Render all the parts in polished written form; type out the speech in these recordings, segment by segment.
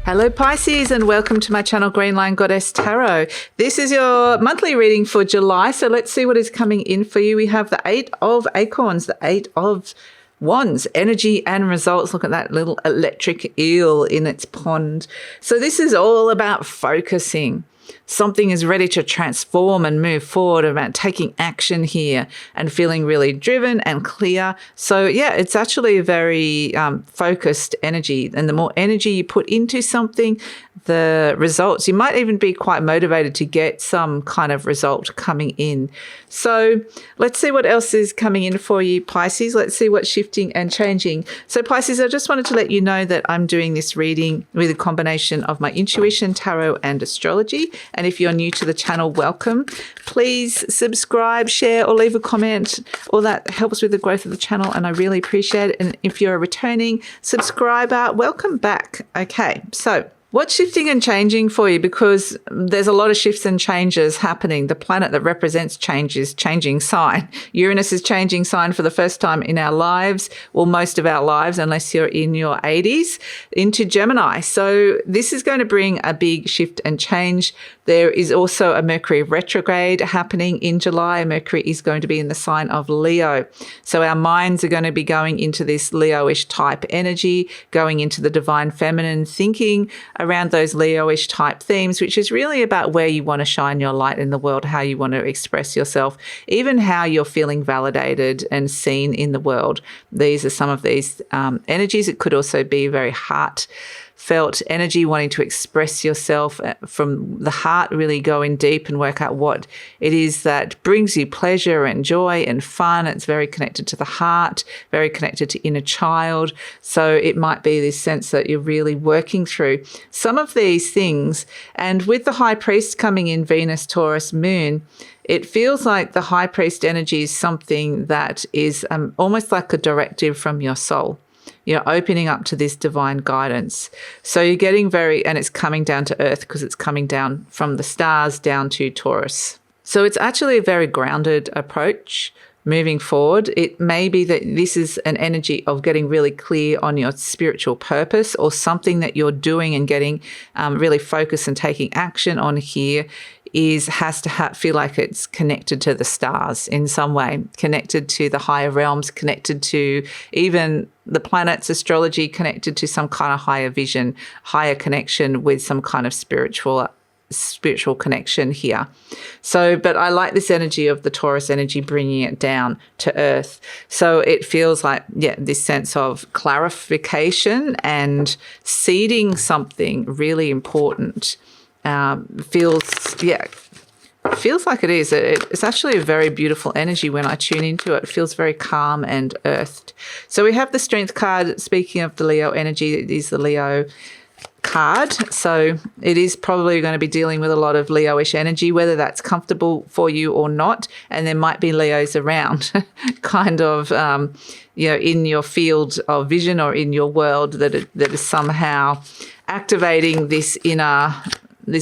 Hello Pisces, and welcome to my channel GreenLion Goddess Tarot. This is your monthly reading for July, so let's see what is coming in for you. We have the 8 of Acorns, the 8 of Wands, energy and results. Look at that little electric eel in its pond. So this is all about focusing. Something is ready to transform and move forward, about taking action here and feeling really driven and clear. So yeah, it's actually a very focused energy. And the more energy you put into something, the results, you might even be quite motivated to get some kind of result coming in. So let's see what else is coming in for you, Pisces. Let's see what's shifting and changing. So Pisces, I just wanted to let you know that I'm doing this reading with a combination of my intuition, tarot and astrology. And if you're new to the channel, welcome. Please subscribe, share or leave a comment. All that helps with the growth of the channel and I really appreciate it. And if you're a returning subscriber, welcome back. Okay, so what's shifting and changing for you? Because there's a lot of shifts and changes happening. The planet that represents change is changing sign. Uranus is changing sign for the first time in our lives, or most of our lives, unless you're in your 80s, into Gemini. So this is going to bring a big shift and change. There is also a Mercury retrograde happening in July. Mercury is going to be in the sign of Leo. So our minds are going to be going into this Leo-ish type energy, going into the divine feminine thinking around those Leo-ish type themes, which is really about where you want to shine your light in the world, how you want to express yourself, even how you're feeling validated and seen in the world. These are some of these energies. It could also be very heartfelt energy, wanting to express yourself from the heart, really go in deep and work out what it is that brings you pleasure and joy and fun. It's very connected to the heart, very connected to inner child. So it might be this sense that you're really working through some of these things. And with the High Priest coming in, Venus, Taurus, Moon, it feels like the High Priest energy is something that is almost like a directive from your soul. You're opening up to this divine guidance. So you're getting and it's coming down to earth because it's coming down from the stars down to Taurus. So it's actually a very grounded approach moving forward. It may be that this is an energy of getting really clear on your spiritual purpose or something that you're doing and getting really focused and taking action on here has to feel like it's connected to the stars in some way, connected to the higher realms, connected to even the planets, astrology, connected to some kind of higher vision, higher connection with some kind of spiritual connection here. So, but I like this energy of the Taurus energy, bringing it down to earth. So it feels like, yeah, this sense of clarification and seeding something really important. Feels like it is. It's actually a very beautiful energy when I tune into it. It feels very calm and earthed. So we have the Strength card. Speaking of the Leo energy, it is the Leo card. So it is probably going to be dealing with a lot of Leo-ish energy, whether that's comfortable for you or not. And there might be Leos around kind of, in your field of vision or in your world that is somehow activating this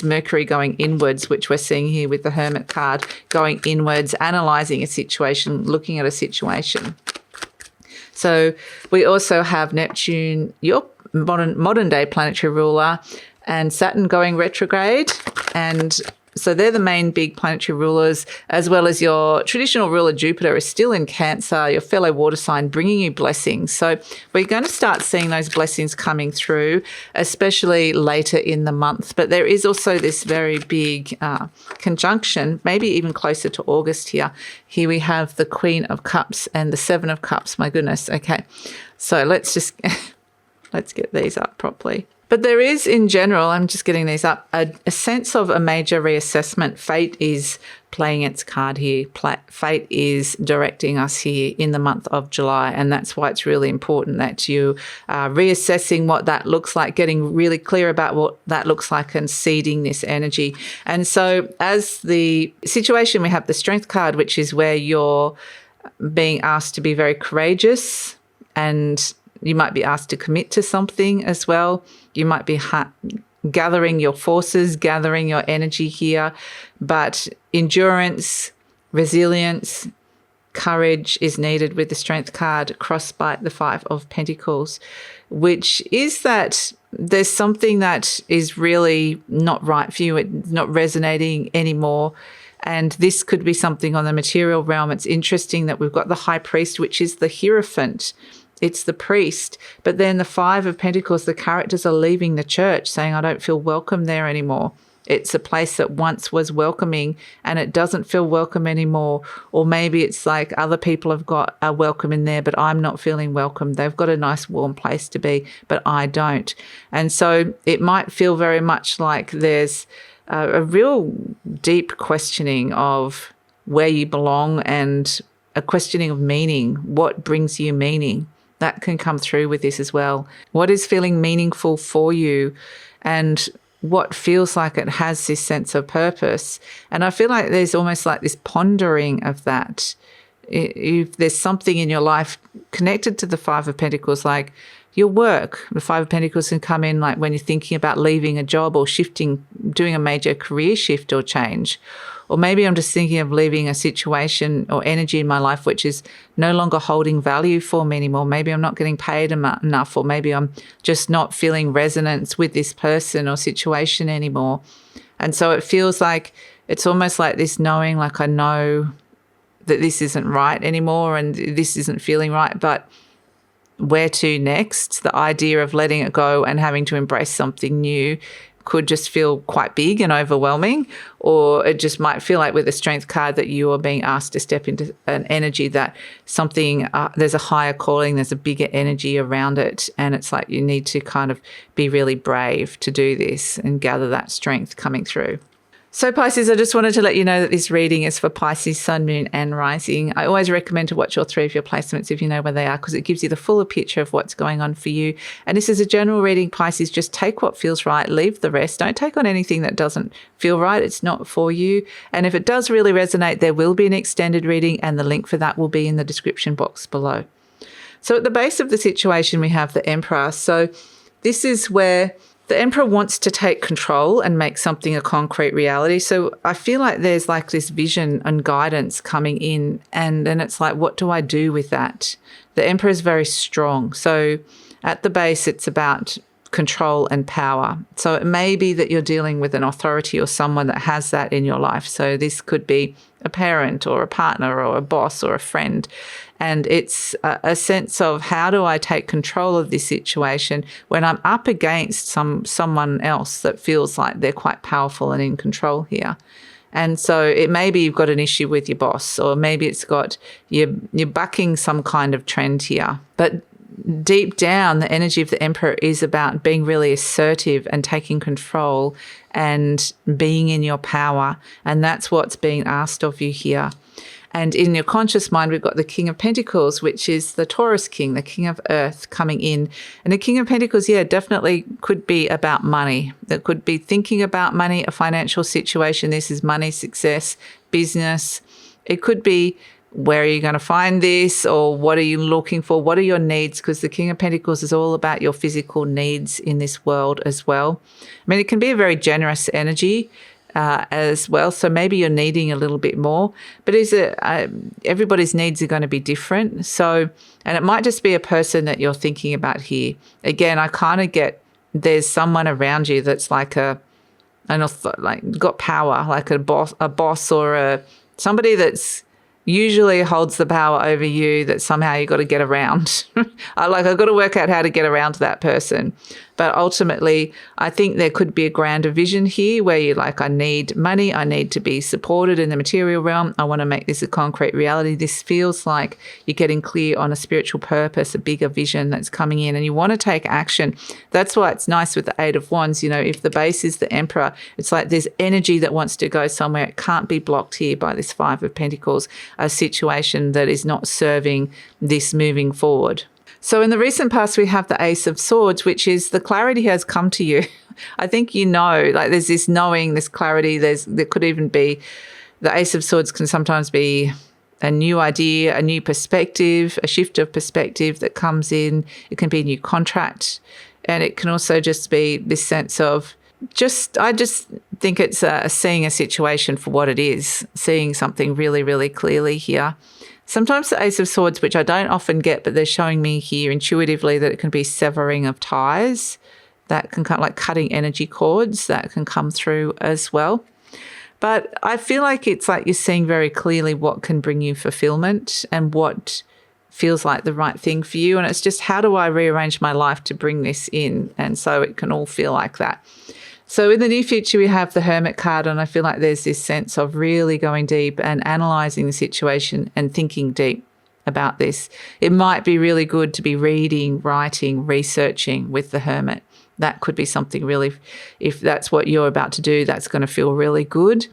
Mercury going inwards, which we're seeing here with the Hermit card, going inwards, analysing a situation, looking at a situation. So we also have Neptune, your modern day planetary ruler, and Saturn going retrograde. And so they're the main big planetary rulers, as well as your traditional ruler Jupiter is still in Cancer, your fellow water sign, bringing you blessings. So we're going to start seeing those blessings coming through, especially later in the month. But there is also this very big conjunction, maybe even closer to August here. Here we have the Queen of Cups and the Seven of Cups. My goodness. Okay. So let's just let's get these up properly. But there is, in general, I'm just getting these up, a sense of a major reassessment. Fate is playing its card here. Fate is directing us here in the month of July, and that's why it's really important that you are reassessing what that looks like, getting really clear about what that looks like and seeding this energy. And so as the situation, we have the Strength card, which is where you're being asked to be very courageous, and you might be asked to commit to something as well. You might be gathering your forces, gathering your energy here. But endurance, resilience, courage is needed with the Strength card, crossed by the Five of Pentacles, which is that there's something that is really not right for you. It's not resonating anymore. And this could be something on the material realm. It's interesting that we've got the High Priest, which is the Hierophant. It's the priest. But then the Five of Pentacles, the characters are leaving the church saying, I don't feel welcome there anymore. It's a place that once was welcoming and it doesn't feel welcome anymore. Or maybe it's like other people have got a welcome in there, but I'm not feeling welcome. They've got a nice warm place to be, but I don't. And so it might feel very much like there's a real deep questioning of where you belong and a questioning of meaning. What brings you meaning? That can come through with this as well. What is feeling meaningful for you? And what feels like it has this sense of purpose. And I feel like there's almost like this pondering of that. If there's something in your life connected to the Five of Pentacles, like your work, the Five of Pentacles can come in like when you're thinking about leaving a job or shifting, doing a major career shift or change. Or maybe I'm just thinking of leaving a situation or energy in my life which is no longer holding value for me anymore. Maybe I'm not getting paid enough, or maybe I'm just not feeling resonance with this person or situation anymore. And so it feels like it's almost like this knowing, like I know that this isn't right anymore and this isn't feeling right, but where to next? The idea of letting it go and having to embrace something new could just feel quite big and overwhelming, or it just might feel like with the Strength card that you are being asked to step into an energy that something, there's a higher calling, there's a bigger energy around it, and it's like you need to kind of be really brave to do this and gather that strength coming through. So Pisces, I just wanted to let you know that this reading is for Pisces, Sun, Moon and Rising. I always recommend to watch all three of your placements if you know where they are, because it gives you the fuller picture of what's going on for you. And this is a general reading, Pisces. Just take what feels right, leave the rest. Don't take on anything that doesn't feel right. It's not for you. And if it does really resonate, there will be an extended reading, and the link for that will be in the description box below. So at the base of the situation, we have the Emperor. So this is where the Emperor wants to take control and make something a concrete reality. So I feel like there's like this vision and guidance coming in, and then it's like, what do I do with that? The Emperor is very strong. So at the base, it's about control and power. So it may be that you're dealing with an authority or someone that has that in your life. So this could be a parent or a partner or a boss or a friend. And it's a sense of, how do I take control of this situation when I'm up against someone else that feels like they're quite powerful and in control here? And so it may be you've got an issue with your boss, or maybe it's got you're bucking some kind of trend here. But deep down, the energy of the Emperor is about being really assertive and taking control and being in your power. And that's what's being asked of you here. And in your conscious mind, we've got the King of Pentacles, which is the Taurus King, the King of Earth coming in. And the King of Pentacles, yeah, definitely could be about money. That could be thinking about money, a financial situation. This is money, success, business. It could be, where are you going to find this, or what are you looking for? What are your needs? Because the King of Pentacles is all about your physical needs in this world as well. I mean, it can be a very generous energy as well. So maybe you're needing a little bit more, but everybody's needs are going to be different. So, and it might just be a person that you're thinking about here. Again, I kind of get there's someone around you that's like got power, like a boss or somebody that's usually holds the power over you, that somehow you got to get around. I've got to work out how to get around to that person. But ultimately, I think there could be a grander vision here where you're like, I need money. I need to be supported in the material realm. I want to make this a concrete reality. This feels like you're getting clear on a spiritual purpose, a bigger vision that's coming in, and you want to take action. That's why it's nice with the Eight of Wands. You know, if the base is the Emperor, it's like there's energy that wants to go somewhere. It can't be blocked here by this Five of Pentacles, a situation that is not serving this moving forward. So in the recent past, we have the Ace of Swords, which is the clarity has come to you. I think you know, like there's this knowing, this clarity. There could even be, the Ace of Swords can sometimes be a new idea, a new perspective, a shift of perspective that comes in. It can be a new contract. And it can also just be this sense of I just think it's seeing a situation for what it is, seeing something really, really clearly here. Sometimes the Ace of Swords, which I don't often get, but they're showing me here intuitively that it can be severing of ties, that can come, like cutting energy cords, that can come through as well. But I feel like it's like you're seeing very clearly what can bring you fulfillment and what feels like the right thing for you. And it's just, how do I rearrange my life to bring this in? And so it can all feel like that. So in the near future, we have the Hermit card, and I feel like there's this sense of really going deep and analysing the situation and thinking deep about this. It might be really good to be reading, writing, researching with the Hermit. That could be something really, if that's what you're about to do, that's going to feel really good.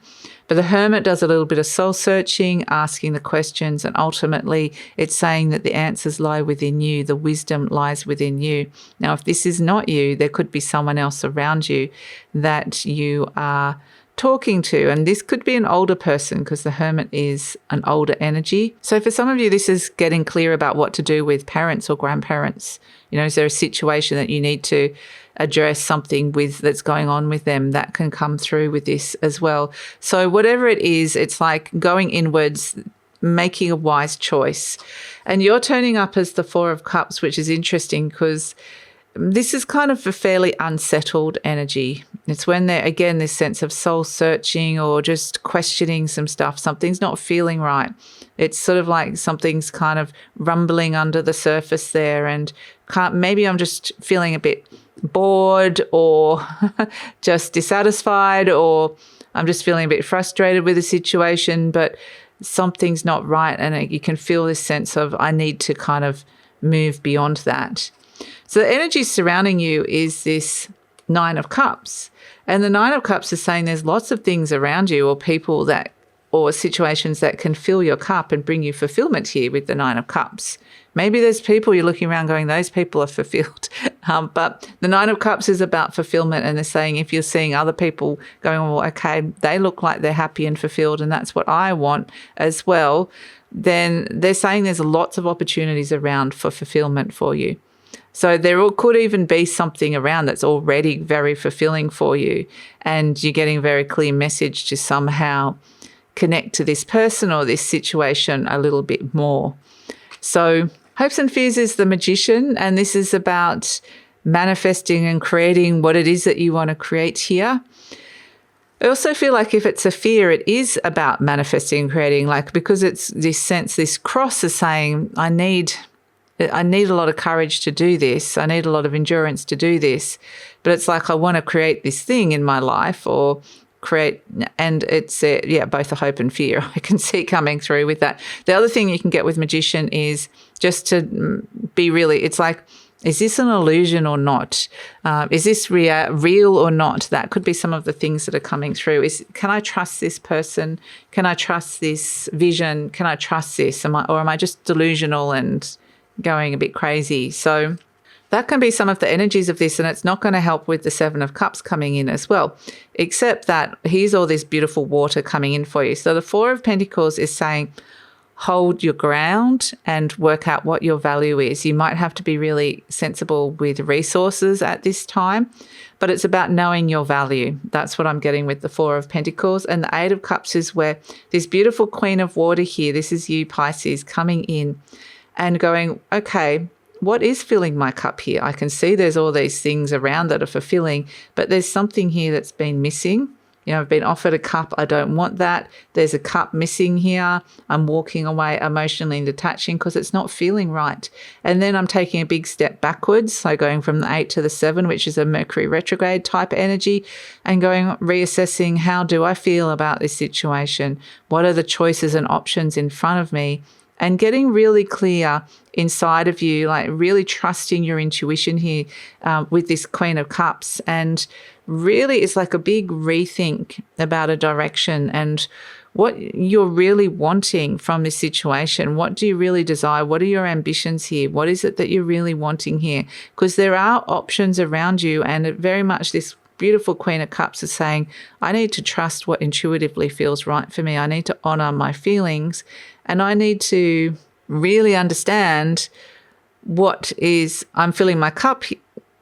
But the Hermit does a little bit of soul searching, asking the questions, and ultimately it's saying that the answers lie within you, the wisdom lies within you. Now, if this is not you, there could be someone else around you that you are talking to, and this could be an older person because the Hermit is an older energy. So for some of you, this is getting clear about what to do with parents or grandparents. You know, is there a situation that you need to address something with that's going on with them? That can come through with this as well. So whatever it is, it's like going inwards, making a wise choice. And you're turning up as the Four of Cups, which is interesting because this is kind of a fairly unsettled energy. It's when there, again, this sense of soul searching or just questioning some stuff. Something's not feeling right. It's sort of like something's kind of rumbling under the surface there, and maybe I'm just feeling a bit bored or just dissatisfied, or I'm just feeling a bit frustrated with the situation, but something's not right. And you can feel this sense of, I need to kind of move beyond that. So the energy surrounding you is this Nine of Cups. And the Nine of Cups is saying there's lots of things around you or people that, or situations that can fill your cup and bring you fulfillment here with the Nine of Cups. Maybe there's people you're looking around going, those people are fulfilled. But the Nine of Cups is about fulfillment. And they're saying if you're seeing other people going, well, okay, they look like they're happy and fulfilled and that's what I want as well, then they're saying there's lots of opportunities around for fulfillment for you. So there could even be something around that's already very fulfilling for you, and you're getting a very clear message to somehow connect to this person or this situation a little bit more. So Hopes and Fears is the Magician, and this is about manifesting and creating what it is that you want to create here. I also feel like if it's a fear, it is about manifesting and creating, like, because it's this sense, this cross is saying, I need a lot of courage to do this. I need a lot of endurance to do this. But it's like, I want to create this thing in my life or create, and it's, both a hope and fear I can see coming through with that. The other thing you can get with Magician is just to be really, it's like, is this an illusion or not? Is this real or not? That could be some of the things that are coming through. Can I trust this person? Can I trust this vision? Can I trust this? Am I just delusional and going a bit crazy? So that can be some of the energies of this, and it's not going to help with the Seven of Cups coming in as well, except that here's all this beautiful water coming in for you. So the Four of Pentacles is saying, hold your ground and work out what your value is. You might have to be really sensible with resources at this time, but it's about knowing your value. That's what I'm getting with the Four of Pentacles. And the Eight of Cups is where this beautiful Queen of Water here, this is you, Pisces, coming in and going, okay, what is filling my cup here? I can see there's all these things around that are fulfilling, but there's something here that's been missing. You know, I've been offered a cup. I don't want that. There's a cup missing here. I'm walking away emotionally and detaching because it's not feeling right. And then I'm taking a big step backwards. So going from the 8 to the 7, which is a Mercury retrograde type energy, and going reassessing, how do I feel about this situation? What are the choices and options in front of me? And getting really clear inside of you, like really trusting your intuition here with this Queen of Cups. And really it's like a big rethink about a direction and what you're really wanting from this situation. What do you really desire? What are your ambitions here? What is it that you're really wanting here? Because there are options around you, and very much this beautiful Queen of Cups is saying, I need to trust what intuitively feels right for me. I need to honor my feelings, and I need to really understand what is I'm filling my cup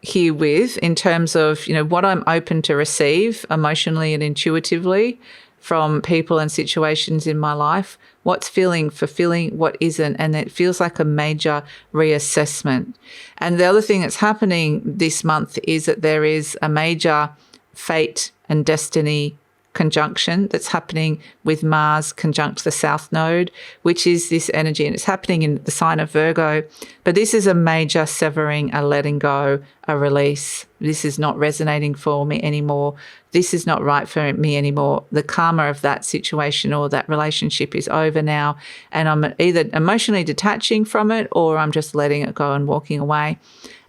here with in terms of, you know, what I'm open to receive emotionally and intuitively from people and situations in my life. What's feeling fulfilling, what isn't, and it feels like a major reassessment. And the other thing that's happening this month is that there is a major fate and destiny conjunction that's happening with Mars conjunct the South Node, which is this energy, and it's happening in the sign of Virgo. But this is a major severing, a letting go, a release. This is not resonating for me anymore. This is not right for me anymore. The karma of that situation or that relationship is over now, and I'm either emotionally detaching from it or I'm just letting it go and walking away.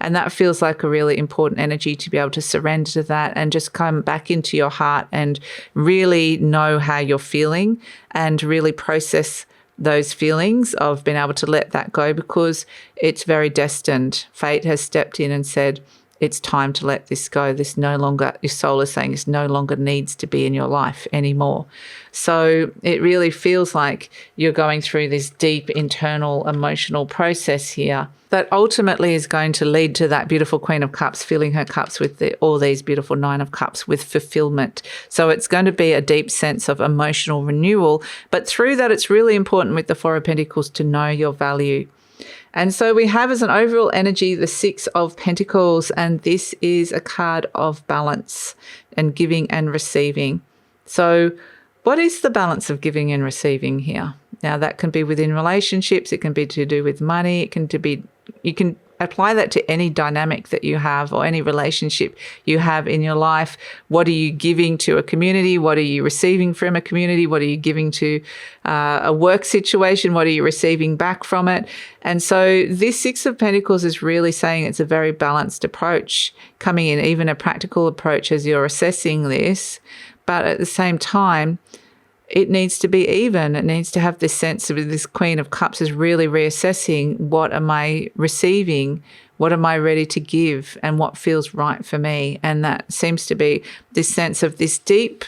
And that feels like a really important energy to be able to surrender to that and just come back into your heart and really know how you're feeling and really process those feelings of being able to let that go, because it's very destined. Fate has stepped in and said, it's time to let this go. This no longer, your soul is saying, this no longer needs to be in your life anymore. So it really feels like you're going through this deep internal emotional process here that ultimately is going to lead to that beautiful Queen of Cups filling her cups with all these beautiful Nine of Cups with fulfillment. So it's going to be a deep sense of emotional renewal. But through that, it's really important with the Four of Pentacles to know your value. And so we have as an overall energy the Six of Pentacles, and this is a card of balance and giving and receiving. So what is the balance of giving and receiving here? Now, that can be within relationships. It can be to do with money. It can be, you can apply that to any dynamic that you have or any relationship you have in your life. What are you giving to a community? What are you receiving from a community? What are you giving to a work situation? What are you receiving back from it? And so this Six of Pentacles is really saying it's a very balanced approach coming in, even a practical approach as you're assessing this. But at the same time, it needs to be even. It needs to have this sense of this Queen of Cups is really reassessing, what am I receiving? What am I ready to give? And what feels right for me? And that seems to be this sense of this deep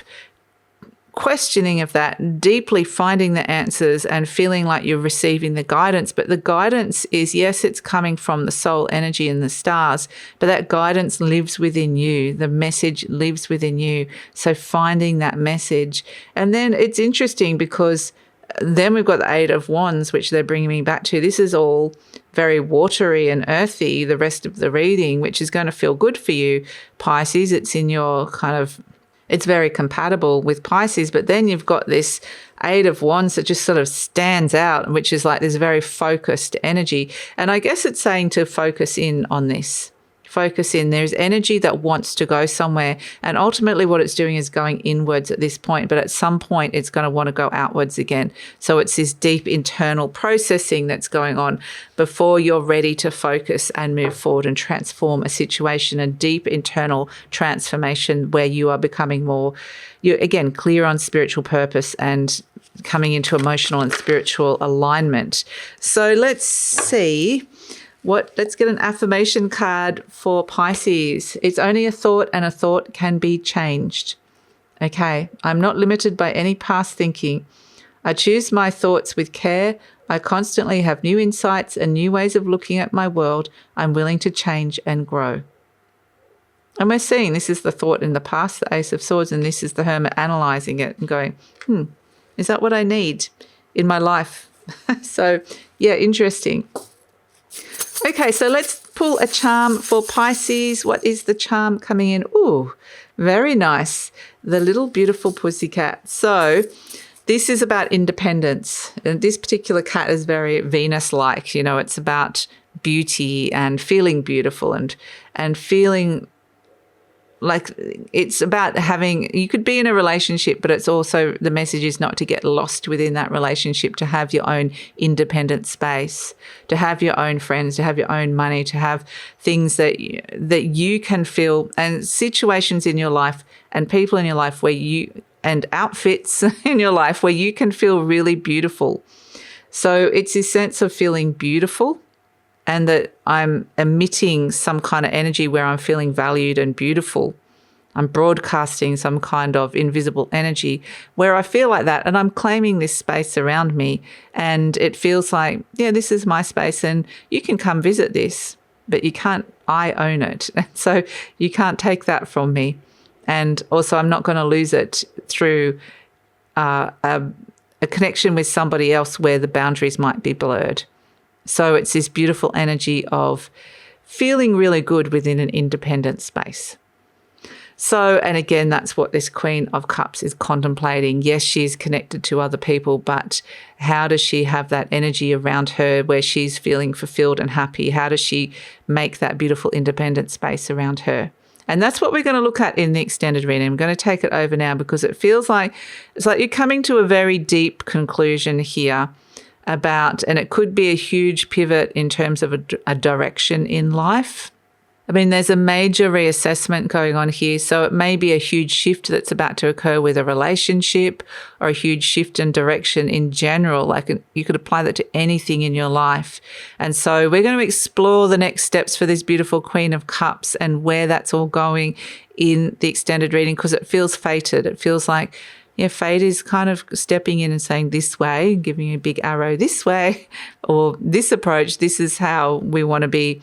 questioning of that, deeply finding the answers and feeling like you're receiving the guidance. But the guidance is, yes, it's coming from the soul energy and the stars, but that guidance lives within you. The message lives within you. So finding that message. And then it's interesting because then we've got the Eight of Wands, which they're bringing me back to. This is all very watery and earthy, the rest of the reading, which is going to feel good for you, Pisces. It's in your kind of, it's very compatible with Pisces, but then you've got this Eight of Wands that just sort of stands out, which is like this very focused energy. And I guess it's saying to focus in on this. Focus in. There's energy that wants to go somewhere. And ultimately what it's doing is going inwards at this point, but at some point it's going to want to go outwards again. So it's this deep internal processing that's going on before you're ready to focus and move forward and transform a situation, a deep internal transformation where you are becoming more, you're again clear on spiritual purpose and coming into emotional and spiritual alignment. So let's see. Let's get an affirmation card for Pisces. It's only a thought, and a thought can be changed. Okay, I'm not limited by any past thinking. I choose my thoughts with care. I constantly have new insights and new ways of looking at my world. I'm willing to change and grow. And we're seeing this is the thought in the past, the Ace of Swords, and this is the Hermit analysing it and going, is that what I need in my life? So, yeah, interesting. Okay, so let's pull a charm for Pisces. What is the charm coming in? Ooh, very nice. The little beautiful pussycat. So this is about independence. And this particular cat is very Venus-like. You know, it's about beauty and feeling beautiful and feeling like it's about having, you could be in a relationship, but it's also, the message is not to get lost within that relationship, to have your own independent space, to have your own friends, to have your own money, to have things that you can feel, and situations in your life and people in your life where you, and outfits in your life where you can feel really beautiful. So it's this sense of feeling beautiful, and that I'm emitting some kind of energy where I'm feeling valued and beautiful. I'm broadcasting some kind of invisible energy where I feel like that, and I'm claiming this space around me, and it feels like, yeah, this is my space and you can come visit this, but you can't, I own it. So you can't take that from me. And also I'm not going to lose it through a connection with somebody else where the boundaries might be blurred. So it's this beautiful energy of feeling really good within an independent space. So, and again, that's what this Queen of Cups is contemplating. Yes, she's connected to other people, but how does she have that energy around her where she's feeling fulfilled and happy? How does she make that beautiful independent space around her? And that's what we're going to look at in the extended reading. I'm going to take it over now because it feels like it's like you're coming to a very deep conclusion here about, and it could be a huge pivot in terms of a direction in life. I mean, there's a major reassessment going on here, so it may be a huge shift that's about to occur with a relationship or a huge shift in direction in general. Like you could apply that to anything in your life. And so we're going to explore the next steps for this beautiful Queen of Cups and where that's all going in the extended reading, because it feels fated. It feels like, yeah, fate is kind of stepping in and saying this way, giving you a big arrow this way, or this approach, this is how we want to be,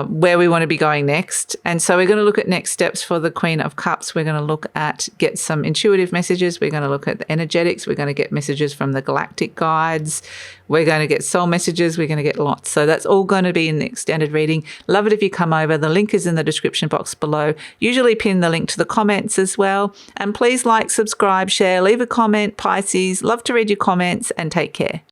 where we want to be going next. And so we're going to look at next steps for the Queen of Cups. We're going to look at, get some intuitive messages. We're going to look at the energetics. We're going to get messages from the galactic guides. We're going to get soul messages. We're going to get lots. So that's all going to be in the extended reading. Love it if you come over. The link is in the description box below. Usually pin the link to the comments as well. And please like, subscribe, share, leave a comment, Pisces. Love to read your comments and take care.